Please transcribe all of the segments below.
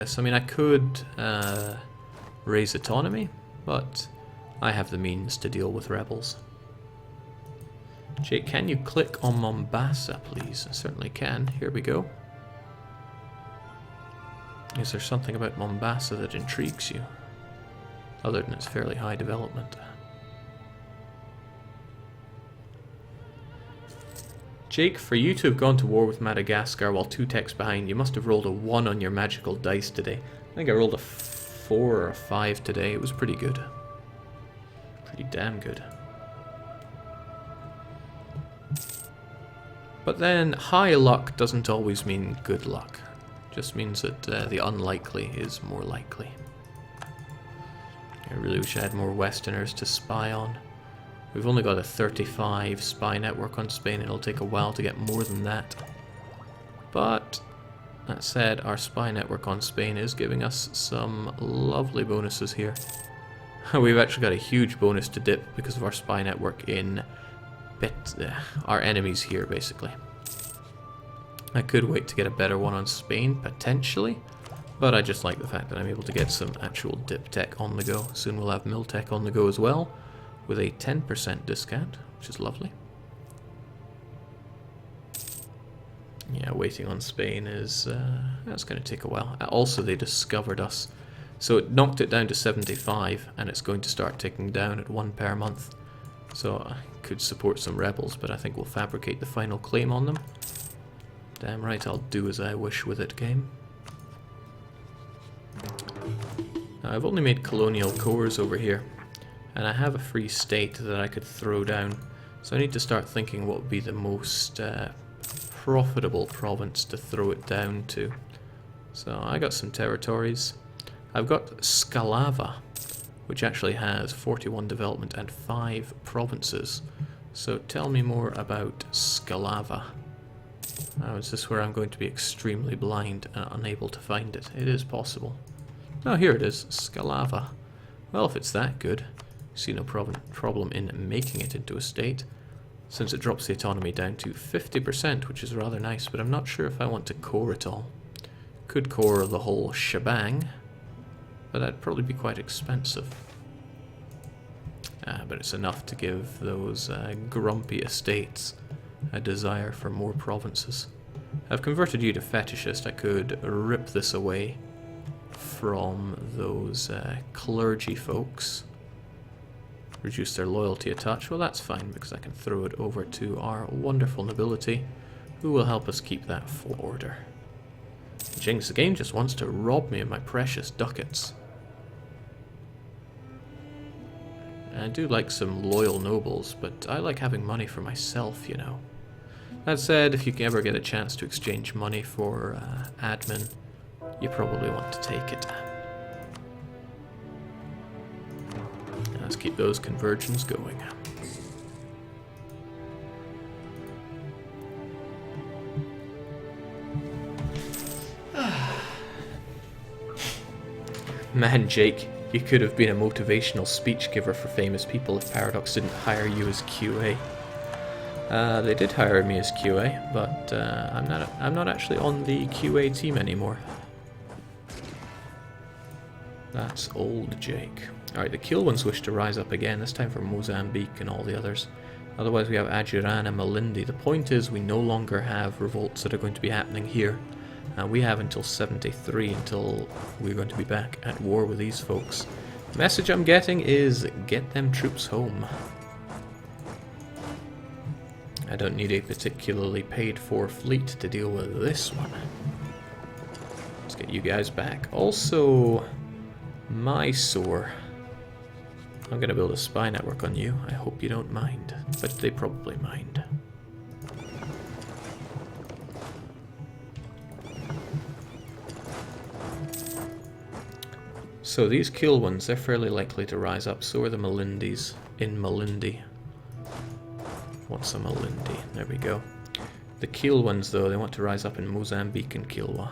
Yes, I mean, I could raise autonomy, but I have the means to deal with rebels. Jake, can you click on Mombasa, please? I certainly can. Here we go. Is there something about Mombasa that intrigues you, other than its fairly high development? Jake, for you to have gone to war with Madagascar while 2 techs behind, you must have rolled a 1 on your magical dice today. I think I rolled a 4 or a 5 today. It was pretty good. Pretty damn good. But then, high luck doesn't always mean good luck. It just means that the unlikely is more likely. I really wish I had more Westerners to spy on. We've only got a 35 spy network on Spain. It'll take a while to get more than that. But, that said, our spy network on Spain is giving us some lovely bonuses here. We've actually got a huge bonus to dip because of our spy network in our enemies here, basically. I could wait to get a better one on Spain, potentially. But I just like the fact that I'm able to get some actual dip tech on the go. Soon we'll have mil tech on the go as well, with a 10% discount, which is lovely. Yeah, waiting on Spain is that's going to take a while. Also, they discovered us, so it knocked it down to 75, and it's going to start ticking down at 1 per month. So I could support some rebels, but I think we'll fabricate the final claim on them. Damn right, I'll do as I wish with it, game. Now, I've only made colonial cores over here, and I have a free state that I could throw down, so I need to start thinking what would be the most profitable province to throw it down to. So I got some territories. I've got Scalava, which actually has 41 development and 5 provinces. So tell me more about Scalava. Now, is this where I'm going to be extremely blind and unable to find it? It is possible. Oh, here it is, Scalava. Well, if it's that good, I see no problem in making it into a state, since it drops the autonomy down to 50%, which is rather nice, but I'm not sure if I want to core it all. Could core the whole shebang, but that'd probably be quite expensive. But it's enough to give those grumpy estates a desire for more provinces. I've converted you to fetishist. I could rip this away from those clergy folks. Reduce their loyalty a touch. Well, that's fine, because I can throw it over to our wonderful nobility, who will help us keep that full order. Jinx, the game just wants to rob me of my precious ducats. I do like some loyal nobles, but I like having money for myself, you know. That said, if you ever get a chance to exchange money for admin, you probably want to take it. Let's keep those conversions going. Man, Jake, you could have been a motivational speech giver for famous people if Paradox didn't hire you as QA. They did hire me as QA, but I'm not actually on the QA team anymore. That's old Jake. Alright, the Kiel ones wish to rise up again, this time for Mozambique and all the others. Otherwise we have Ajiran and Malindi. The point is we no longer have revolts that are going to be happening here. We have until 73 until we're going to be back at war with these folks. The message I'm getting is get them troops home. I don't need a particularly paid for fleet to deal with this one. Let's get you guys back. Also, Mysore. I'm going to build a spy network on you. I hope you don't mind, but they probably mind. So these Kiel ones, they're fairly likely to rise up. So are the Malindis in Malindi. What's a Malindi? There we go. The Kiel ones, though, they want to rise up in Mozambique and Kilwa.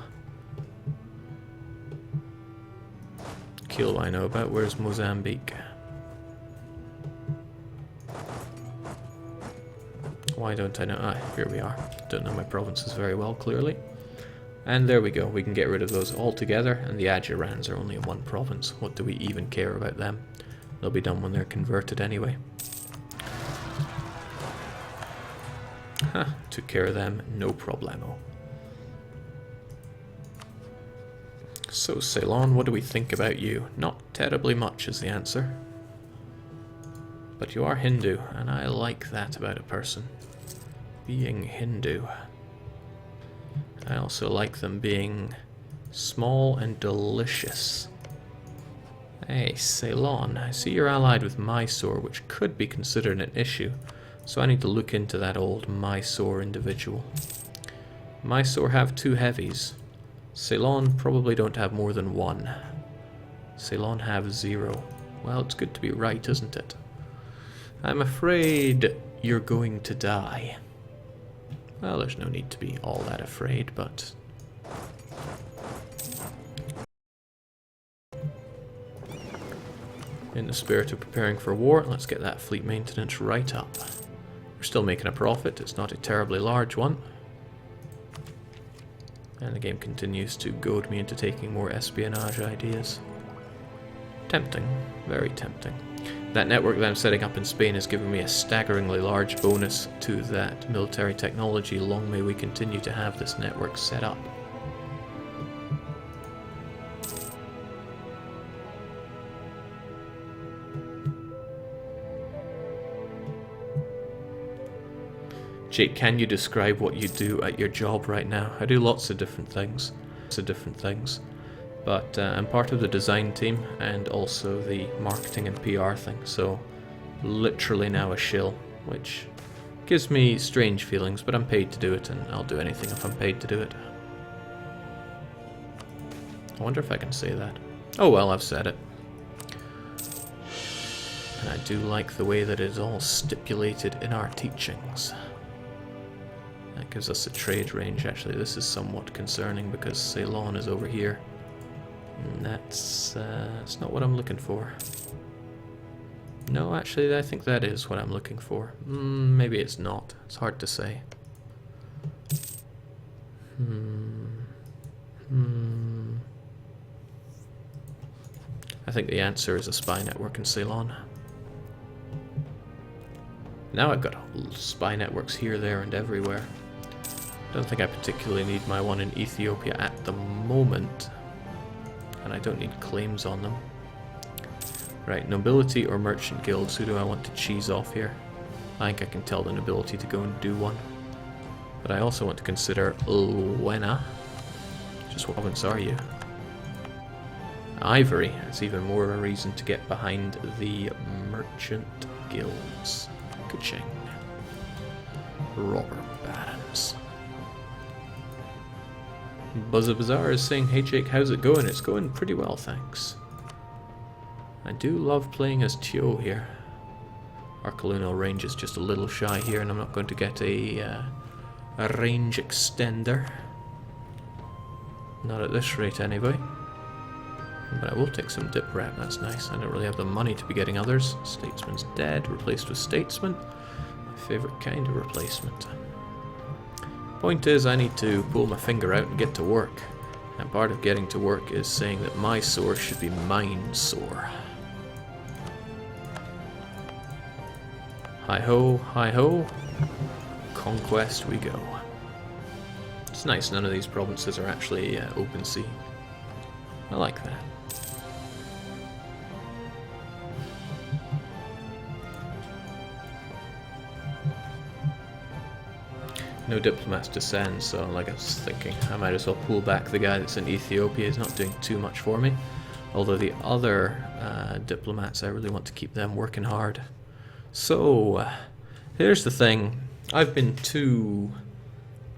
Kilwa I know about. Where's Mozambique? Why don't I know? Ah, here we are. Don't know my provinces very well, clearly. And there we go, we can get rid of those altogether, and the Adjurans are only in one province. What do we even care about them? They'll be done when they're converted anyway. Huh, took care of them, no problemo. So Ceylon, what do we think about you? Not terribly much is the answer. But you are Hindu, and I like that about a person. Being Hindu. I also like them being small and delicious. Hey, Ceylon, I see you're allied with Mysore, which could be considered an issue, so I need to look into that old Mysore individual. Mysore have 2 heavies. Ceylon probably don't have more than 1. Ceylon have 0. Well, it's good to be right, isn't it? I'm afraid you're going to die. Well, there's no need to be all that afraid, but... in the spirit of preparing for war, let's get that fleet maintenance right up. We're still making a profit, it's not a terribly large one. And the game continues to goad me into taking more espionage ideas. Tempting, very tempting. That network that I'm setting up in Spain has given me a staggeringly large bonus to that military technology. Long may we continue to have this network set up. Jake, can you describe what you do at your job right now? I do lots of different things. But I'm part of the design team and also the marketing and PR thing, so literally now a shill, which gives me strange feelings, but I'm paid to do it, and I'll do anything if I'm paid to do it. I wonder if I can say that. Oh well, I've said it. And I do like the way that it is all stipulated in our teachings. That gives us a trade range. Actually, this is somewhat concerning because Ceylon is over here. And that's not what I'm looking for. No, actually, I think that is what I'm looking for. Maybe it's not. It's hard to say. I think the answer is a spy network in Ceylon. Now I've got spy networks here, there, and everywhere. I don't think I particularly need my one in Ethiopia at the moment. And I don't need claims on them. Right, nobility or merchant guilds, who do I want to cheese off here? I think I can tell the nobility to go and do one. But I also want to consider Luena. Just what province are you? Ivory. That's even more of a reason to get behind the merchant guilds. Ka-ching. Robber barons. Buzza Bazaar is saying, hey Jake, how's it going? It's going pretty well, thanks. I do love playing as Tyo here. Our colonial range is just a little shy here, and I'm not going to get a range extender. Not at this rate anyway. But I will take some dip rep, that's nice. I don't really have the money to be getting others. Statesman's dead, replaced with Statesman. My favourite kind of replacement. Point is, I need to pull my finger out and get to work. And part of getting to work is saying that my sore should be mine sore. Hi-ho, hi-ho. Conquest we go. It's nice none of these provinces are actually open sea. I like that. No diplomats to send, so like I was thinking, I might as well pull back the guy that's in Ethiopia. He's not doing too much for me. Although the other diplomats, I really want to keep them working hard. So, here's the thing. I've been too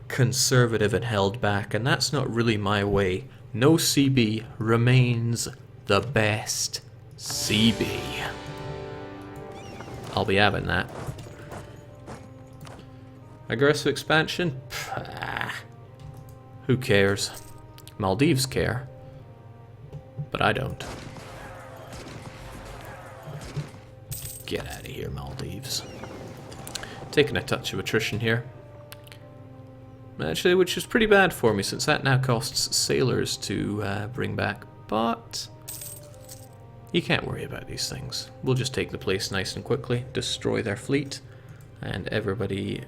conservative and held back, and that's not really my way. No CB remains the best CB. I'll be having that. Aggressive expansion? Pah. Who cares? Maldives care. But I don't. Get out of here, Maldives. Taking a touch of attrition here. actually, which is pretty bad for me since that now costs sailors to bring back. But you can't worry about these things. We'll just take the place nice and quickly, destroy their fleet, and everybody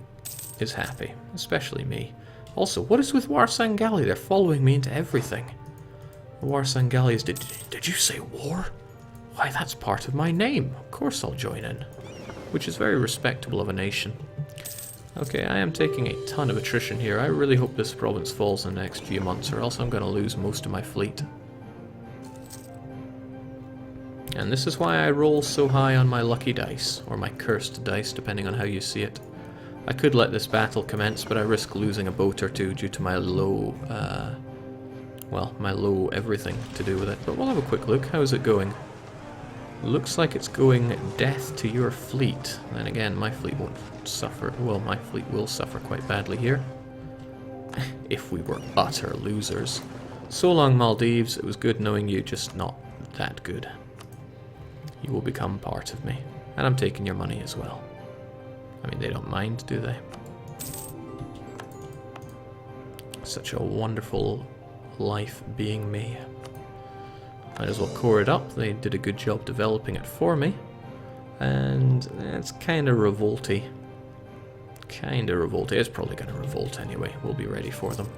is happy, especially me. Also, what is with Warsangali? They're following me into everything. Warsangali is... Did you say war? Why, that's part of my name. Of course I'll join in. Which is very respectable of a nation. Okay, I am taking a ton of attrition here. I really hope this province falls in the next few months, or else I'm going to lose most of my fleet. And this is why I roll so high on my lucky dice, or my cursed dice, depending on how you see it. I could let this battle commence, but I risk losing a boat or two due to my low, well, my low everything to do with it. But we'll have a quick look. How's it going? Looks like it's going death to your fleet. Then again, my fleet won't suffer. Well, my fleet will suffer quite badly here. If we were utter losers. So long, Maldives. It was good knowing you, just not that good. You will become part of me. And I'm taking your money as well. I mean, they don't mind, do they? Such a wonderful life being me. Might as well core it up. They did a good job developing it for me. And it's kind of revolty. Kind of revolty. It's probably going to revolt anyway. We'll be ready for them.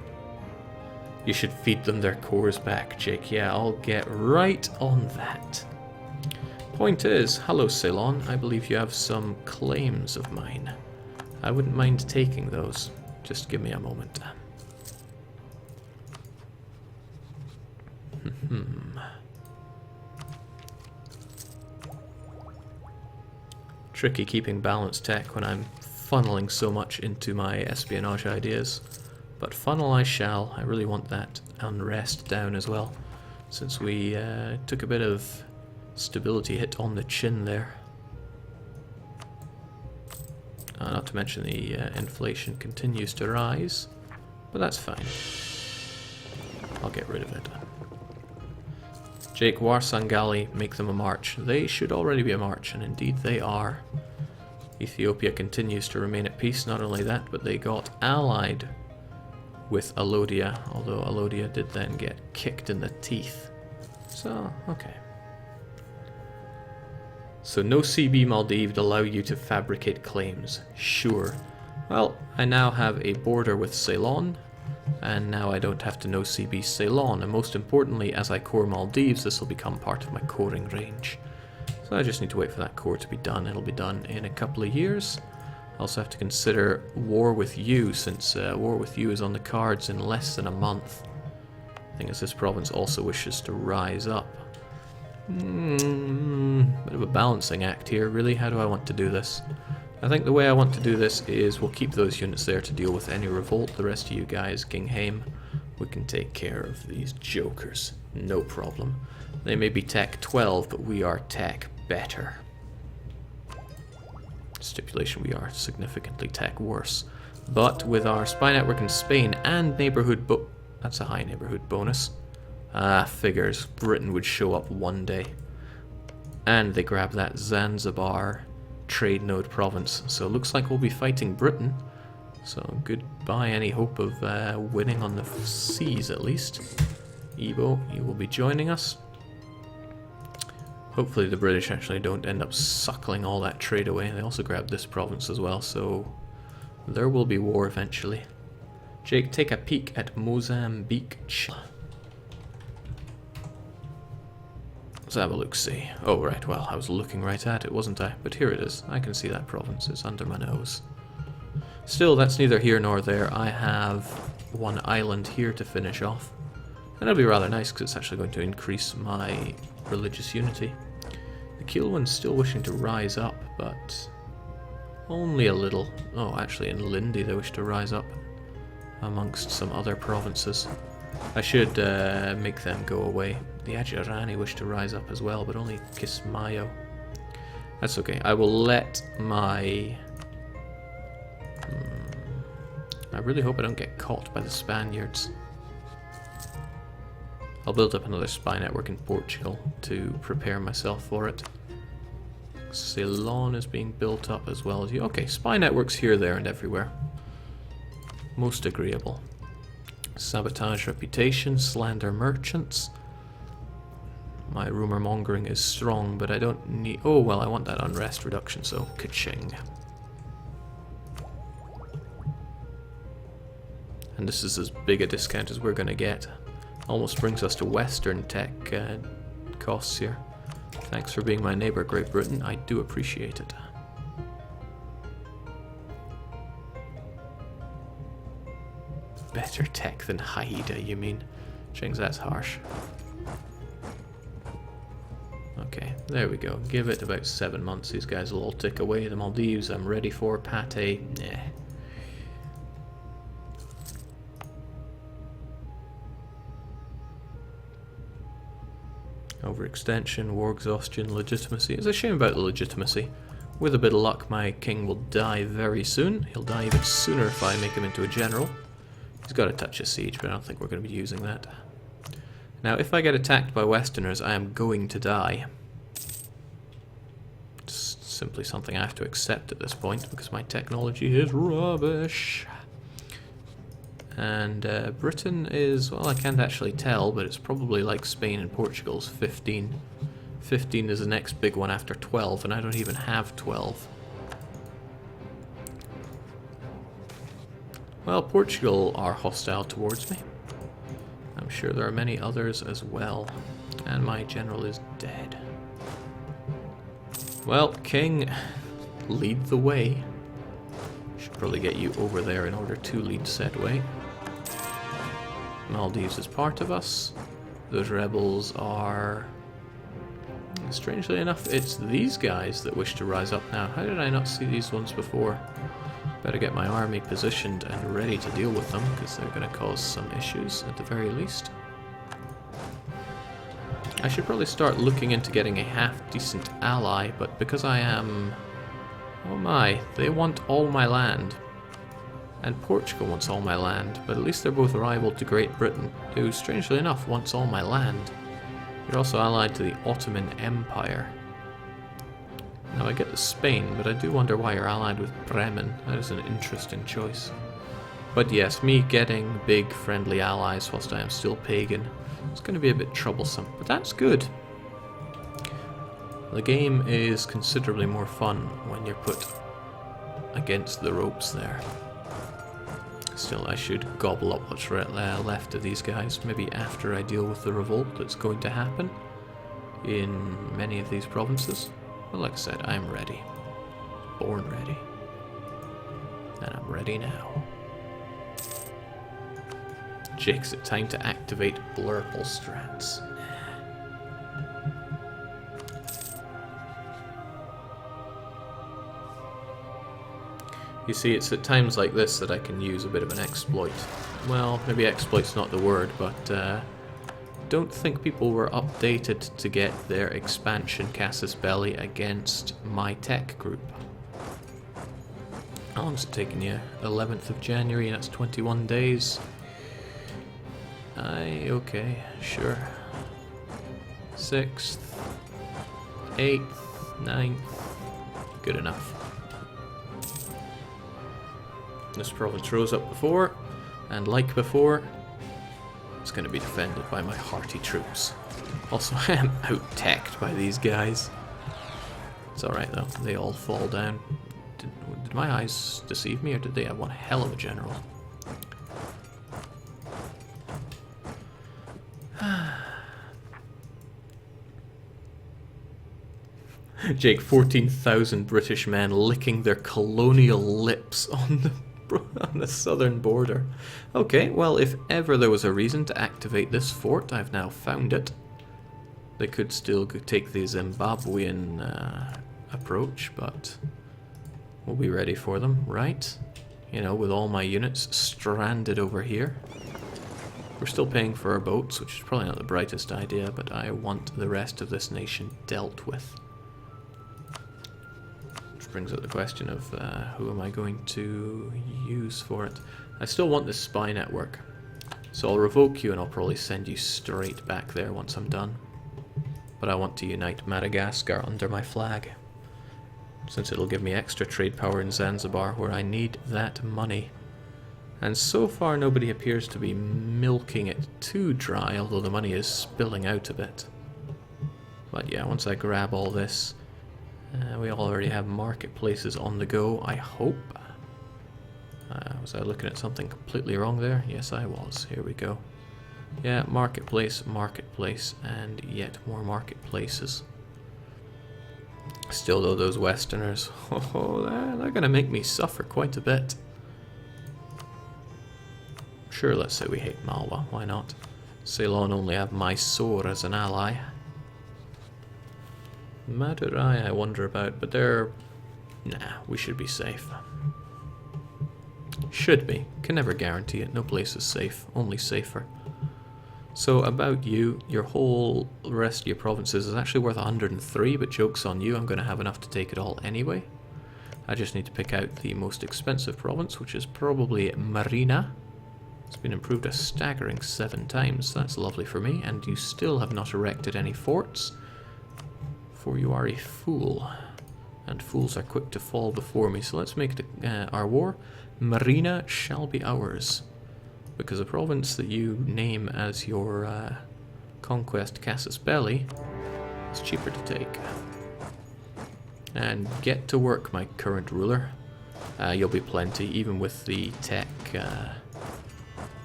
You should feed them their cores back, Jake. Yeah, I'll get right on that. Point is, hello Ceylon, I believe you have some claims of mine. I wouldn't mind taking those. Just give me a moment. Tricky keeping balanced tech when I'm funneling so much into my espionage ideas. But funnel I shall. I really want that unrest down as well, since we took a bit of stability hit on the chin there. Not to mention the inflation continues to rise, but that's fine. I'll get rid of it. Jake, Warsangali, make them a march. They should already be a march, and indeed they are. Ethiopia continues to remain at peace. Not only that, but they got allied with Alodia, although Alodia did then get kicked in the teeth. So, okay. So no CB Maldives allow you to fabricate claims. Sure. Well, I now have a border with Ceylon, and now I don't have to no CB Ceylon, and most importantly, as I core Maldives, this will become part of my coring range. So I just need to wait for that core to be done. It'll be done in a couple of years. I also have to consider war with you, since war with you is on the cards in less than a month. The thing is, this province also wishes to rise up. Bit of a balancing act here, really. How do I want to do this? I think the way I want to do this is we'll keep those units there to deal with any revolt. The rest of you guys, Gingham, we can take care of these jokers. No problem. They may be tech 12, but we are tech better. Stipulation, we are significantly tech worse. But with our spy network in Spain and neighborhood that's a high neighborhood bonus. Figures. Britain would show up one day. And they grab that Zanzibar trade node province. So it looks like we'll be fighting Britain. So goodbye any hope of winning on the seas at least. Ebo, you will be joining us. Hopefully the British actually don't end up suckling all that trade away. They also grabbed this province as well, so there will be war eventually. Jake, take a peek at Mozambique. Let's have a look-see. Oh, right, well, I was looking right at it, wasn't I? But here it is. I can see that province. It's under my nose. Still, that's neither here nor there. I have one island here to finish off. And it'll be rather nice, because it's actually going to increase my religious unity. The Kilwan's still wishing to rise up, but only a little. Oh, actually, in Lindi they wish to rise up amongst some other provinces. I should make them go away. The Ajirani wish to rise up as well, but only Kismayo. That's okay. I will let my... I really hope I don't get caught by the Spaniards. I'll build up another spy network in Portugal to prepare myself for it. Ceylon is being built up as well as you. Okay, spy networks here, there, and everywhere. Most agreeable. Sabotage reputation, slander merchants. My rumor mongering is strong, but I don't need... Oh, well, I want that unrest reduction, so ka-ching. And this is as big a discount as we're going to get. Almost brings us to Western tech costs here. Thanks for being my neighbour, Great Britain. I do appreciate it. Better tech than Haida, you mean? Chings, that's harsh. Okay, there we go. Give it about 7 months. These guys will all tick away. The Maldives, I'm ready for. Pate, nah. Overextension, war exhaustion, legitimacy. It's a shame about the legitimacy. With a bit of luck, my king will die very soon. He'll die even sooner if I make him into a general. He's got a touch of siege, but I don't think we're going to be using that. Now, if I get attacked by Westerners, I am going to die. It's simply something I have to accept at this point, because my technology is rubbish. And Britain is, well, I can't actually tell, but it's probably like Spain and Portugal's 15. 15 is the next big one after 12, and I don't even have 12. Well, Portugal are hostile towards me. I'm sure there are many others as well. And my general is dead. Well, King, lead the way. Should probably get you over there in order to lead said way. Maldives is part of us. Those rebels are... Strangely enough, it's these guys that wish to rise up now. How did I not see these ones before? Better get my army positioned and ready to deal with them, because they're going to cause some issues at the very least. I should probably start looking into getting a half-decent ally, but because I am... Oh my, they want all my land. And Portugal wants all my land, but at least they're both rival to Great Britain, who, strangely enough, wants all my land. You're also allied to the Ottoman Empire. Now I get to Spain, but I do wonder why you're allied with Bremen. That is an interesting choice. But yes, me getting big friendly allies whilst I am still pagan is going to be a bit troublesome, but that's good. The game is considerably more fun when you're put against the ropes there. Still, I should gobble up what's left of these guys, maybe after I deal with the revolt that's going to happen in many of these provinces. But like I said, I'm ready. Born ready. And I'm ready now. Jake's it time to activate Blurple strats. You see, it's at times like this that I can use a bit of an exploit. Well, maybe exploit's not the word, but don't think people were updated to get their expansion Casus Belli against my tech group. How long's it taken you? 11th of January, that's 21 days. Okay, sure. 6th, 8th, 9th, good enough. This province rose up before, and like before, it's going to be defended by my hearty troops. Also, I am out-teched by these guys. It's alright though, they all fall down. Did my eyes deceive me, or did they have one hell of a general? Jake, 14,000 British men licking their colonial lips on the southern border. Okay, well, if ever there was a reason to activate this fort, I've now found it. They could still take the Zimbabwean approach, but we'll be ready for them, right? You know, with all my units stranded over here. We're still paying for our boats, which is probably not the brightest idea, but I want the rest of this nation dealt with. Which brings up the question of who am I going to use for it. I still want this spy network, so I'll revoke you and I'll probably send you straight back there once I'm done. But I want to unite Madagascar under my flag, since it'll give me extra trade power in Zanzibar, where I need that money. And so far nobody appears to be milking it too dry, although the money is spilling out a bit. But yeah, once I grab all this, we already have marketplaces on the go, I hope. Was I looking at something completely wrong there? Yes, I was. Here we go. Yeah, marketplace, marketplace, and yet more marketplaces. Still though, those Westerners, they're going to make me suffer quite a bit. Sure, let's say we hate Malwa, why not? Ceylon only have Mysore as an ally. Madurai I wonder about, but they're... Nah, we should be safe. Should be. Can never guarantee it. No place is safe. Only safer. So about you, your whole rest of your provinces is actually worth 103, but joke's on you, I'm going to have enough to take it all anyway. I just need to pick out the most expensive province, which is probably Marina. It's been improved a staggering 7 times. That's lovely for me, and you still have not erected any forts. For you are a fool, and fools are quick to fall before me. So let's make our war. Marina shall be ours, because a province that you name as your conquest casus belli is cheaper to take. And get to work, my current ruler. You'll be plenty, even with the tech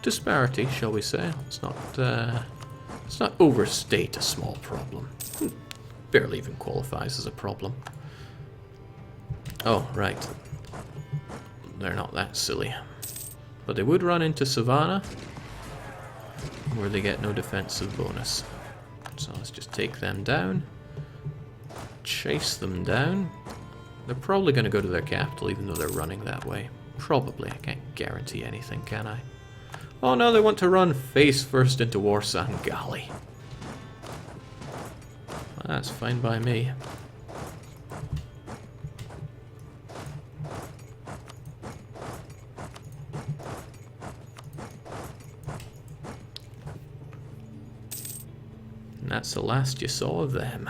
disparity, shall we say. Let's not overstate a small problem. Barely even qualifies as a problem. Oh, right. They're not that silly. But they would run into Savannah, where they get no defensive bonus. So let's just take them down. Chase them down. They're probably going to go to their capital, even though they're running that way. Probably. I can't guarantee anything, can I? Oh no, they want to run face first into Warsaw. Golly. Well, that's fine by me. And that's the last you saw of them.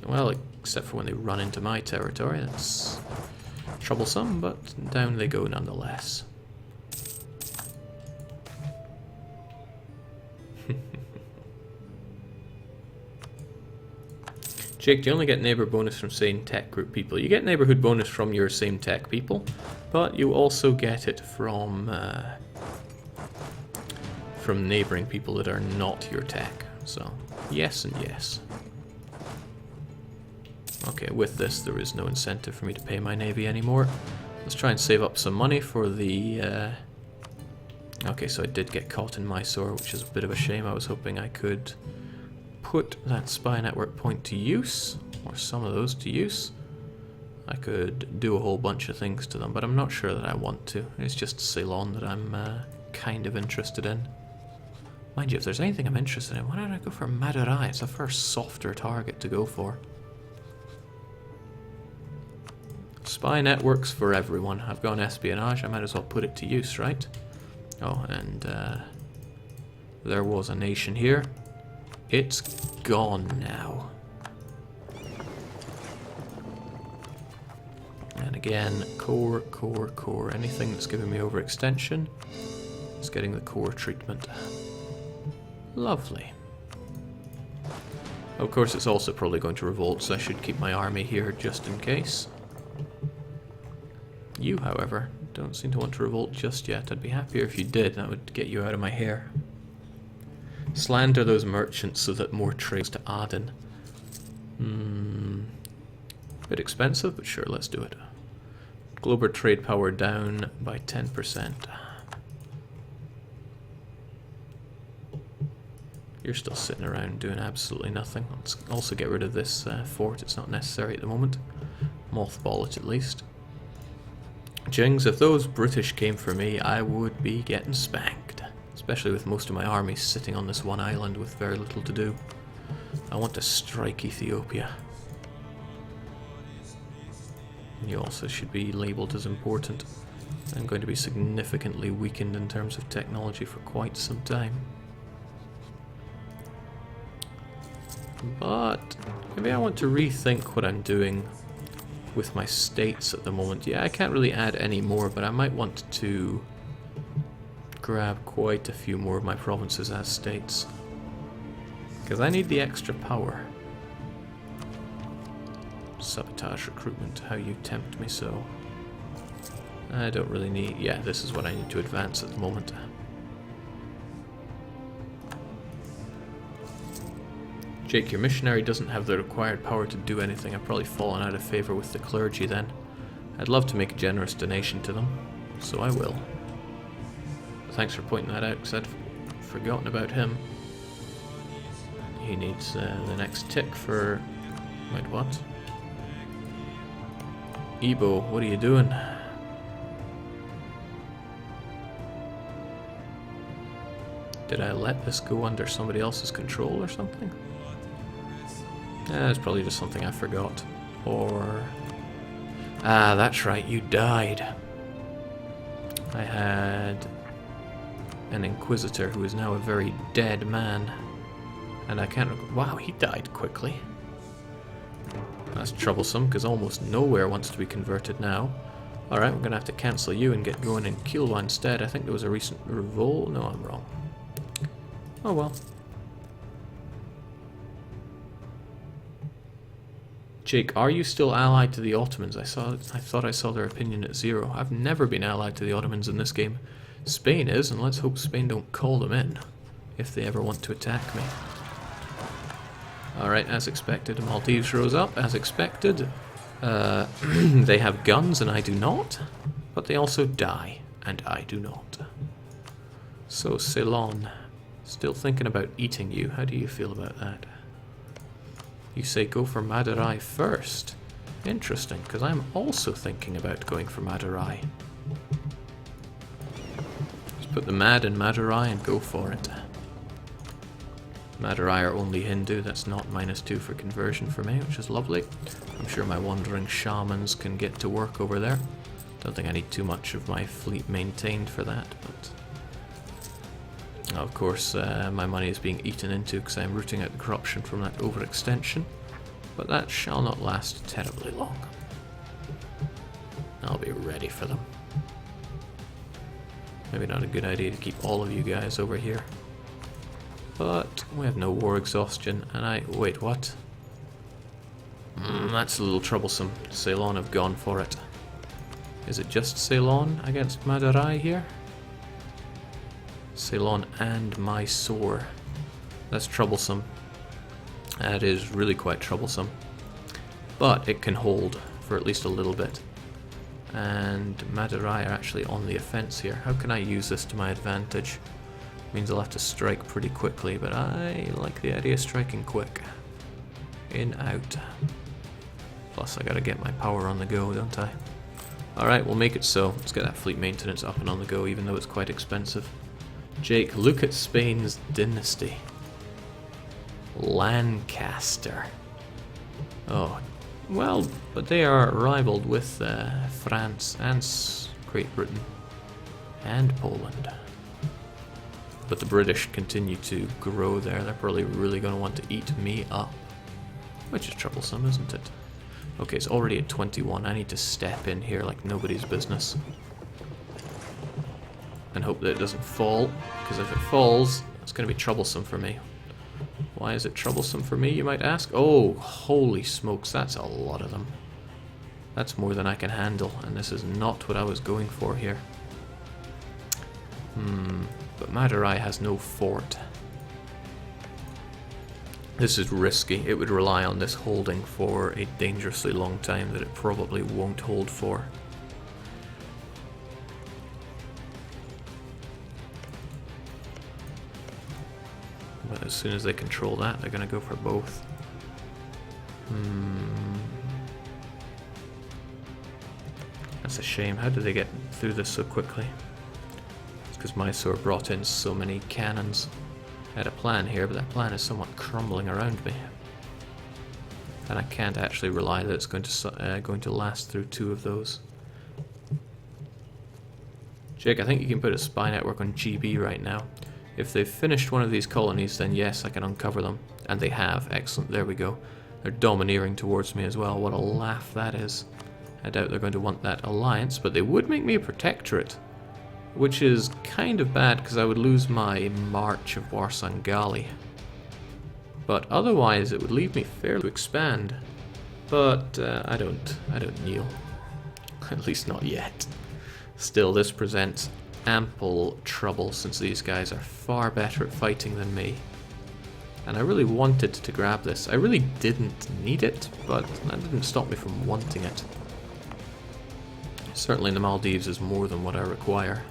Well, except for when they run into my territory. That's troublesome, but down they go nonetheless. Jake, do you only get neighbor bonus from same tech group people? You get neighborhood bonus from your same tech people, but you also get it from neighboring people that are not your tech. So, yes and yes. Okay, with this there is no incentive for me to pay my navy anymore. Let's try and save up some money for the... Okay, so I did get caught in Mysore, which is a bit of a shame. I was hoping I could put that spy network point to use, or some of those to use. I could do a whole bunch of things to them, but I'm not sure that I want to. It's just Ceylon that I'm kind of interested in. Mind you, if there's anything I'm interested in, why don't I go for Madurai? It's a first softer target to go for. Spy networks for everyone. I've gone espionage, I might as well put it to use, right? Oh, and there was a nation here. It's gone now. And again, core, core, core. Anything that's giving me overextension is getting the core treatment. Lovely. Of course, it's also probably going to revolt, so I should keep my army here just in case. You, however, don't seem to want to revolt just yet. I'd be happier if you did. That would get you out of my hair. Slander those merchants so that more trades to Aden. Bit expensive, but sure, let's do it. Global trade power down by 10%. You're still sitting around doing absolutely nothing. Let's also get rid of this fort. It's not necessary at the moment. Mothball it at least. Jings, if those British came for me, I would be getting spanked. Especially with most of my army sitting on this one island with very little to do. I want to strike Ethiopia. You also should be labelled as important. I'm going to be significantly weakened in terms of technology for quite some time. But maybe I want to rethink what I'm doing with my states at the moment. Yeah, I can't really add any more, but I might want to grab quite a few more of my provinces as states. Because I need the extra power. Sabotage recruitment, how you tempt me so. I don't really need... yeah, this is what I need to advance at the moment. Jake, your missionary doesn't have the required power to do anything. I've probably fallen out of favour with the clergy then. I'd love to make a generous donation to them, so I will. But thanks for pointing that out, because I'd forgotten about him. He needs the next tick for... wait, what? Ebo, what are you doing? Did I let this go under somebody else's control or something? It's probably just something I forgot. Or... ah, that's right, you died. I had an Inquisitor who is now a very dead man. And I can't... wow, he died quickly. That's troublesome, because almost nowhere wants to be converted now. Alright, we're going to have to cancel you and get going in Kilwa instead. I think there was a recent revolt. No, I'm wrong. Oh well. Jake, are you still allied to the Ottomans? I thought I saw their opinion at 0. I've never been allied to the Ottomans in this game. Spain is, and let's hope Spain don't call them in if they ever want to attack me. Alright, as expected, Maldives rose up, as expected. They have guns and I do not, but they also die, and I do not. So, Ceylon, still thinking about eating you. How do you feel about that? You say go for Madurai first. Interesting, because I'm also thinking about going for Madurai. Just put the Mad in Madurai and go for it. Madurai are only Hindu, that's not -2 for conversion for me, which is lovely. I'm sure my wandering shamans can get to work over there. Don't think I need too much of my fleet maintained for that, but... of course, my money is being eaten into because I'm rooting out the corruption from that overextension, but that shall not last terribly long. I'll be ready for them. Maybe not a good idea to keep all of you guys over here. But we have no war exhaustion, and I... wait, what? That's a little troublesome. Ceylon have gone for it. Is it just Ceylon against Madurai here? Ceylon and Mysore. That's troublesome. That is really quite troublesome. But it can hold for at least a little bit. And Madurai are actually on the offense here. How can I use this to my advantage? Means I'll have to strike pretty quickly, but I like the idea of striking quick. In, out. Plus I gotta get my power on the go, don't I? Alright, we'll make it so. Let's get that fleet maintenance up and on the go, even though it's quite expensive. Jake, look at Spain's dynasty. Lancaster. Oh, well, but they are rivaled with France and Great Britain and Poland. But the British continue to grow there. They're probably really going to want to eat me up. Which is troublesome, isn't it? Okay, it's already at 21. I need to step in here like nobody's business. And hope that it doesn't fall. Because if it falls, it's going to be troublesome for me. Why is it troublesome for me, you might ask? Oh, holy smokes, that's a lot of them. That's more than I can handle. And this is not what I was going for here. But Madurai has no fort. This is risky. It would rely on this holding for a dangerously long time that it probably won't hold for. But as soon as they control that, they're going to go for both. That's a shame. How did they get through this so quickly? Because Mysore brought in so many cannons. I had a plan here, but that plan is somewhat crumbling around me. And I can't actually rely that it's going to last through 2 of those. Jake, I think you can put a spy network on GB right now. If they've finished one of these colonies, then yes, I can uncover them. And they have. Excellent, there we go. They're domineering towards me as well. What a laugh that is. I doubt they're going to want that alliance, but they would make me a protectorate. which is kind of bad because I would lose my March of Warsangali. But otherwise it would leave me fairly to expand. But I don't kneel. At least not yet. Still, this presents ample trouble since these guys are far better at fighting than me. And I really wanted to grab this. I really didn't need it, but that didn't stop me from wanting it. Certainly the Maldives is more than what I require.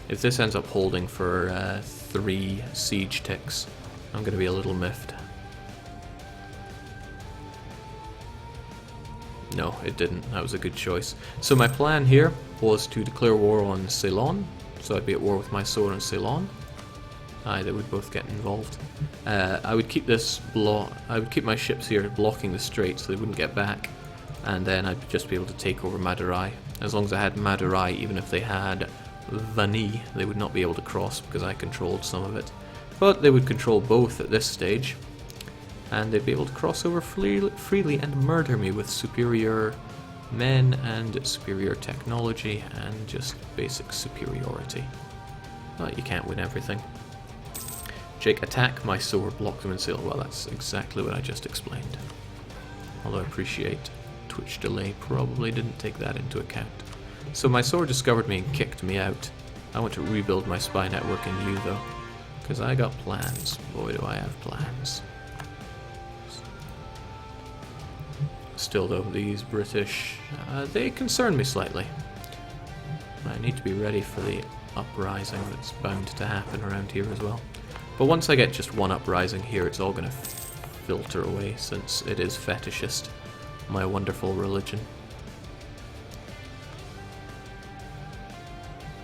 If this ends up holding for 3 siege ticks, I'm going to be a little miffed. No, it didn't. That was a good choice. So my plan here was to declare war on Ceylon. So I'd be at war with Mysore and Ceylon. They would both get involved. I would keep my ships here blocking the strait so they wouldn't get back, and then I'd just be able to take over Madurai. As long as I had Madurai, even if they had Vani, they would not be able to cross because I controlled some of it. But they would control both at this stage, and they'd be able to cross over freely and murder me with superior men and superior technology and just basic superiority. But you can't win everything. Jake, attack Mysore, block them in sail. Well, that's exactly what I just explained. Although I appreciate Twitch delay probably didn't take that into account. So Mysore discovered me and kicked me out. I want to rebuild my spy network in you though, because I got plans. Boy, do I have plans. Still though, these British, they concern me slightly. I need to be ready for the uprising that's bound to happen around here as well. But once I get just one uprising here, it's all going to filter away, since it is fetishist, my wonderful religion.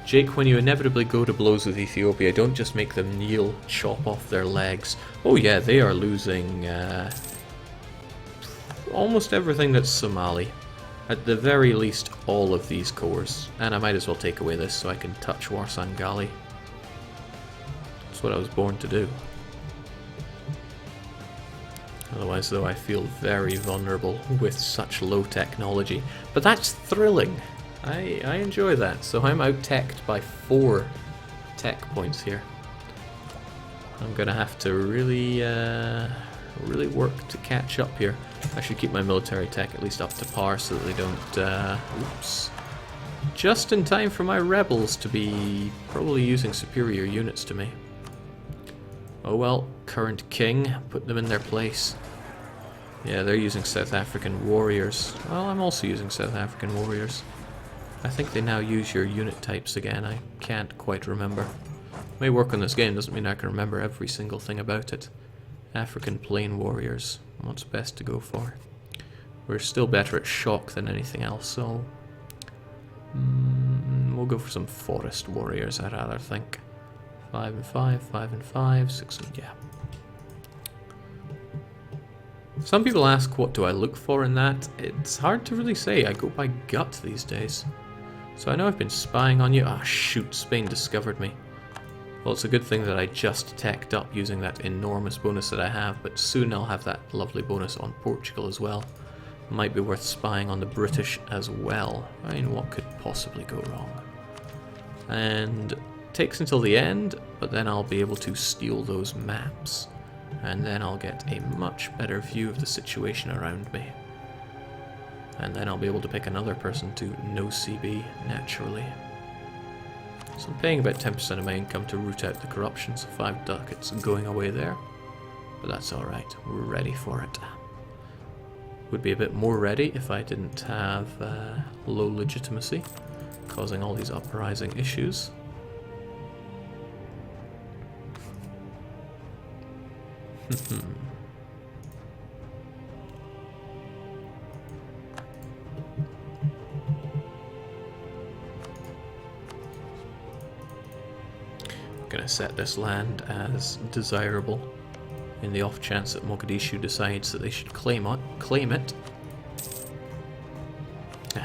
Jake, when you inevitably go to blows with Ethiopia, don't just make them kneel, chop off their legs. Oh yeah, they are losing almost everything that's Somali. At the very least, all of these cores. And I might as well take away this so I can touch Warsangali. That's what I was born to do. Otherwise, though, I feel very vulnerable with such low technology. But that's thrilling. I enjoy that. So I'm out-teched by 4 tech points here. I'm gonna have to really work to catch up here. I should keep my military tech at least up to par so that they don't, oops. Just in time for my rebels to be probably using superior units to me. Oh well, current king, put them in their place. Yeah, they're using South African warriors. Well, I'm also using South African warriors. I think they now use your unit types again, I can't quite remember. May work on this game, doesn't mean I can remember every single thing about it. African plain warriors, what's best to go for? We're still better at shock than anything else, so... we'll go for some forest warriors, I'd rather think. 5 and 5, 5 and 5, 6 and... yeah. Some people ask what do I look for in that. It's hard to really say, I go by gut these days. So I know I've been spying on you. Ah, shoot, Spain discovered me. Well, it's a good thing that I just teched up using that enormous bonus that I have, but soon I'll have that lovely bonus on Portugal as well. Might be worth spying on the British as well. I mean, what could possibly go wrong? And it takes until the end, but then I'll be able to steal those maps. And then I'll get a much better view of the situation around me. And then I'll be able to pick another person to no CB naturally. So I'm paying about 10% of my income to root out the corruption, so 5 ducats going away there. But that's alright, we're ready for it. Would be a bit more ready if I didn't have low legitimacy, causing all these uprising issues. Gonna set this land as desirable in the off chance that Mogadishu decides that they should claim it.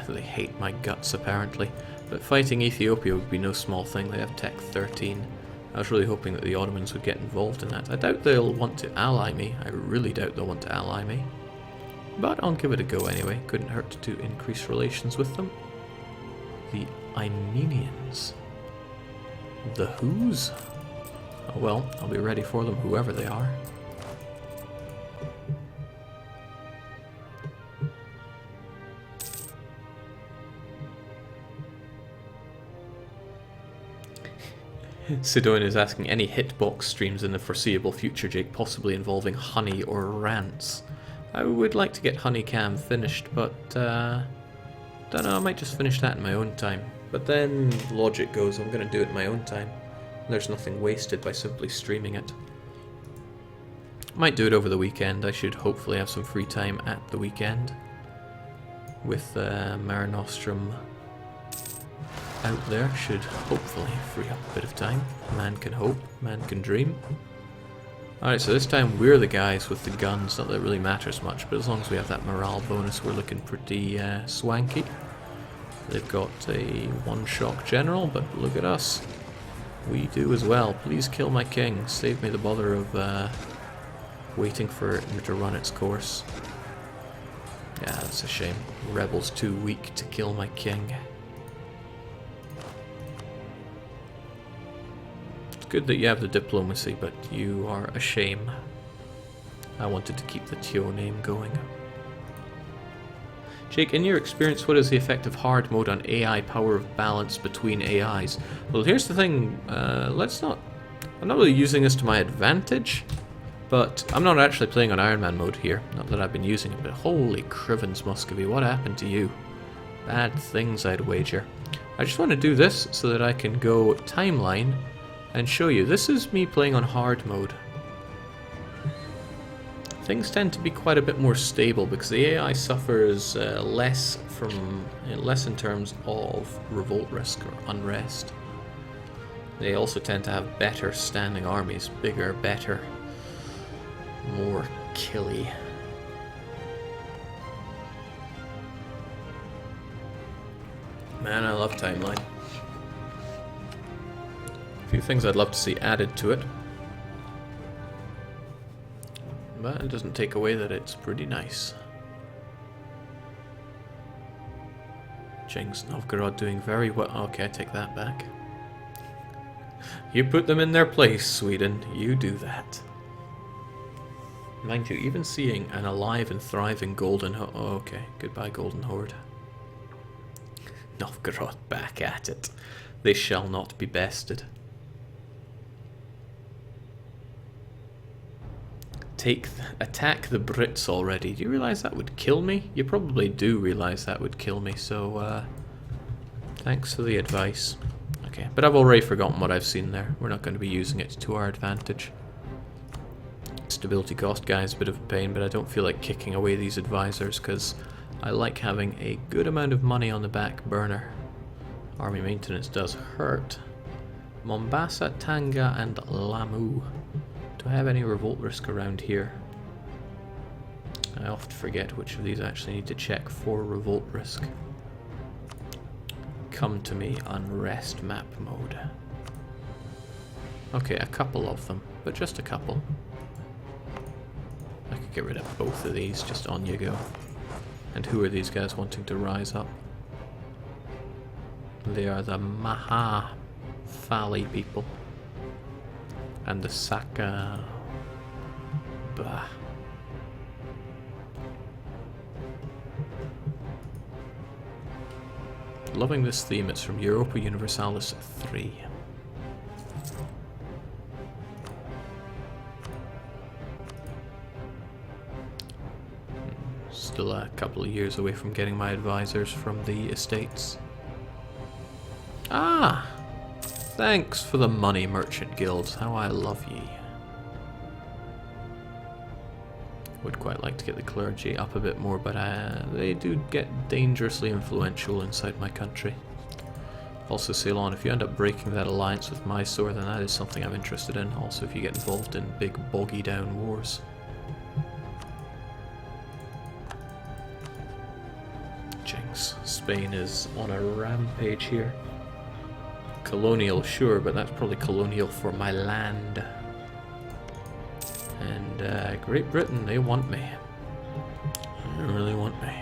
They hate my guts apparently, but fighting Ethiopia would be no small thing. They have Tech 13. I was really hoping that the Ottomans would get involved in that. I doubt they'll want to ally me. I really doubt they'll want to ally me. But I'll give it a go anyway. Couldn't hurt to increase relations with them. The Ainenians. The Who's? Oh well, I'll be ready for them, whoever they are. Sidone is asking any hitbox streams in the foreseeable future, Jake, possibly involving honey or rants. I would like to get Honeycam finished, but don't know, I might just finish that in my own time. But then logic goes, I'm going to do it in my own time. There's nothing wasted by simply streaming it. Might do it over the weekend. I should hopefully have some free time at the weekend. With Mare Nostrum out there, should hopefully free up a bit of time. Man can hope, man can dream. Alright, so this time we're the guys with the guns. Not that it really matters much, but as long as we have that morale bonus, we're looking pretty swanky. They've got a one-shock general, but look at us. We do as well. Please kill my king. Save me the bother of waiting for it to run its course. Yeah, that's a shame. Rebel's too weak to kill my king. It's good that you have the diplomacy, but you are a shame. I wanted to keep the Tyo name going. Jake, in your experience, what is the effect of hard mode on AI power of balance between AIs? Well, here's the thing, I'm not really using this to my advantage, but I'm not actually playing on Iron Man mode here. Not that I've been using it, but holy crivens, Muscovy, what happened to you? Bad things, I'd wager. I just want to do this so that I can go timeline and show you. This is me playing on hard mode. Things tend to be quite a bit more stable because the AI suffers less in terms of revolt risk or unrest. They also tend to have better standing armies, bigger, better, more killy. Man, I love timeline. A few things I'd love to see added to it. But it doesn't take away that it's pretty nice. Jinx, Novgorod doing very well. Okay, I take that back. You put them in their place, Sweden. You do that. Mind you, even seeing an alive and thriving Golden Horde... Oh, okay, goodbye Golden Horde. Novgorod back at it. They shall not be bested. Attack the Brits already. Do you realise that would kill me? You probably do realise that would kill me, so thanks for the advice. Okay, but I've already forgotten what I've seen there. We're not going to be using it to our advantage. Stability cost, guys, a bit of a pain, but I don't feel like kicking away these advisors because I like having a good amount of money on the back burner. Army maintenance does hurt. Mombasa, Tanga, and Lamu. Do I have any revolt risk around here? I often forget which of these I actually need to check for revolt risk. Come to me, unrest map mode. Okay, a couple of them, but just a couple. I could get rid of both of these, just on you go. And who are these guys wanting to rise up? They are the Maha Fali people. And the Saka... Blah. Loving this theme, it's from Europa Universalis 3. Still a couple of years away from getting my advisors from the estates. Ah! Thanks for the money, merchant guilds. How I love ye. Would quite like to get the clergy up a bit more, but they do get dangerously influential inside my country. Also, Ceylon, if you end up breaking that alliance with Mysore, then that is something I'm interested in. Also, if you get involved in big boggy down wars. Jinx. Spain is on a rampage here. Colonial, sure, but that's probably colonial for my land. And Great Britain, they want me. They really want me.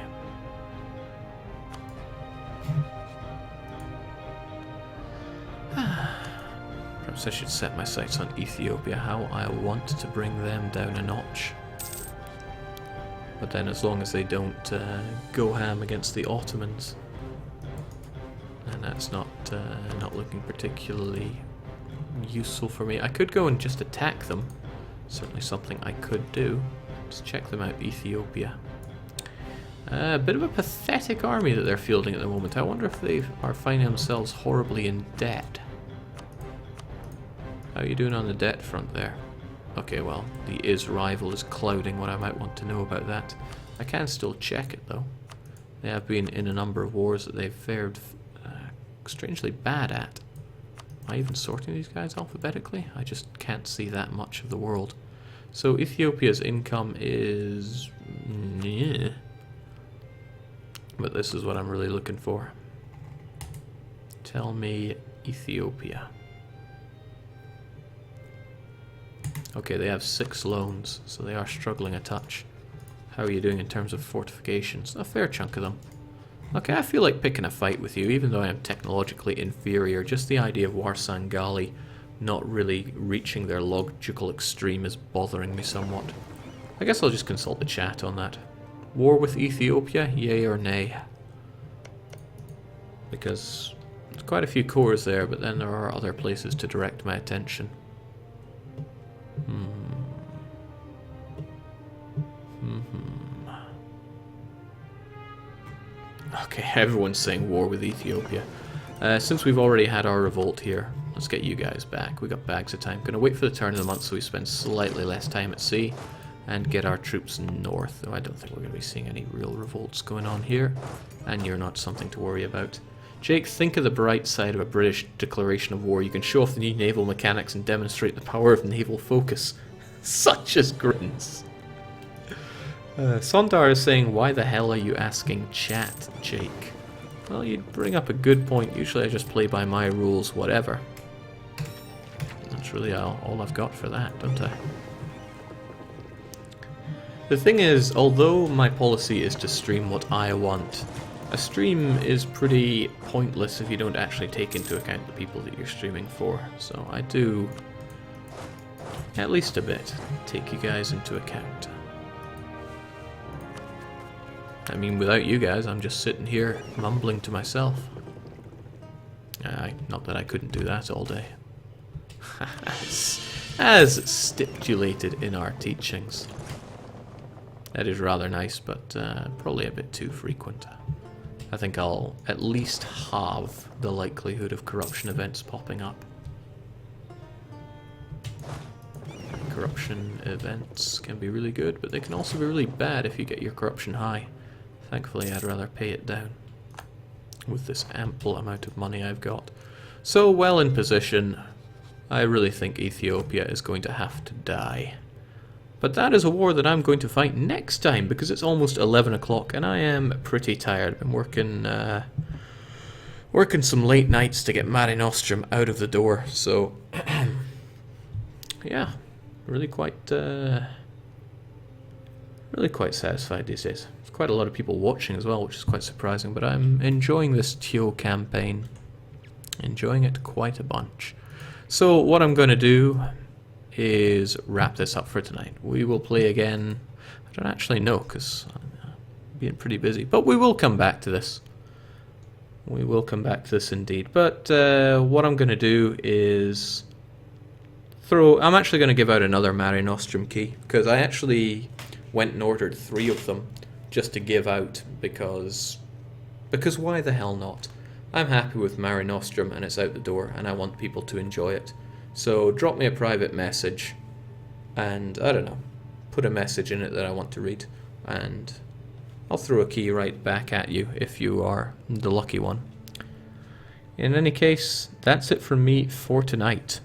Perhaps I should set my sights on Ethiopia, how I want to bring them down a notch. But then as long as they don't go ham against the Ottomans, and that's not looking particularly useful for me. I could go and just attack them. Certainly something I could do. Let's check them out, Ethiopia. A bit of a pathetic army that they're fielding at the moment. I wonder if they are finding themselves horribly in debt. How are you doing on the debt front there? Okay, well, the Is rival is clouding what I might want to know about that. I can still check it, though. They have been in a number of wars that they've fared strangely bad at. Am I even sorting these guys alphabetically? I just can't see that much of the world. So Ethiopia's income is... yeah. But this is what I'm really looking for. Tell me Ethiopia. Okay, they have 6 loans, so they are struggling a touch. How are you doing in terms of fortifications? A fair chunk of them. Okay, I feel like picking a fight with you, even though I am technologically inferior. Just the idea of Warsangali not really reaching their logical extreme is bothering me somewhat. I guess I'll just consult the chat on that. War with Ethiopia, yay or nay? Because there's quite a few cores there, but then there are other places to direct my attention. Okay, everyone's saying war with Ethiopia. Since we've already had our revolt here, let's get you guys back. We got bags of time. Gonna wait for the turn of the month so we spend slightly less time at sea and get our troops north. Though I don't think we're gonna be seeing any real revolts going on here, and you're not something to worry about. Jake, think of the bright side of a British declaration of war. You can show off the new naval mechanics and demonstrate the power of naval focus. Such as grins. Sondar is saying, why the hell are you asking chat, Jake? Well, you bring up a good point. Usually I just play by my rules, whatever. That's really all I've got for that, don't I? The thing is, although my policy is to stream what I want, a stream is pretty pointless if you don't actually take into account the people that you're streaming for. So I do, at least a bit, take you guys into account. I mean, without you guys, I'm just sitting here mumbling to myself. Not that I couldn't do that all day. As stipulated in our teachings. That is rather nice, but probably a bit too frequent. I think I'll at least halve the likelihood of corruption events popping up. Corruption events can be really good, but they can also be really bad if you get your corruption high. Thankfully, I'd rather pay it down with this ample amount of money I've got. So, well in position, I really think Ethiopia is going to have to die. But that is a war that I'm going to fight next time, because it's almost 11 o'clock and I am pretty tired. I've been working some late nights to get Mare Nostrum out of the door, so yeah, really quite satisfied these days. There's quite a lot of people watching as well, which is quite surprising, but I'm enjoying this Tyo campaign. Enjoying it quite a bunch. So what I'm going to do is wrap this up for tonight. We will play again. I don't actually know because I'm being pretty busy, but we will come back to this. We will come back to this indeed. But what I'm going to do is I'm actually going to give out another Mare Nostrum key, because I actually went and ordered 3 of them just to give out, because why the hell not? I'm happy with Mare Nostrum and it's out the door and I want people to enjoy it. So drop me a private message and, I don't know, put a message in it that I want to read, and I'll throw a key right back at you if you are the lucky one. In any case, that's it from me for tonight.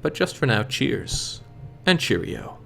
But just for now, cheers and cheerio.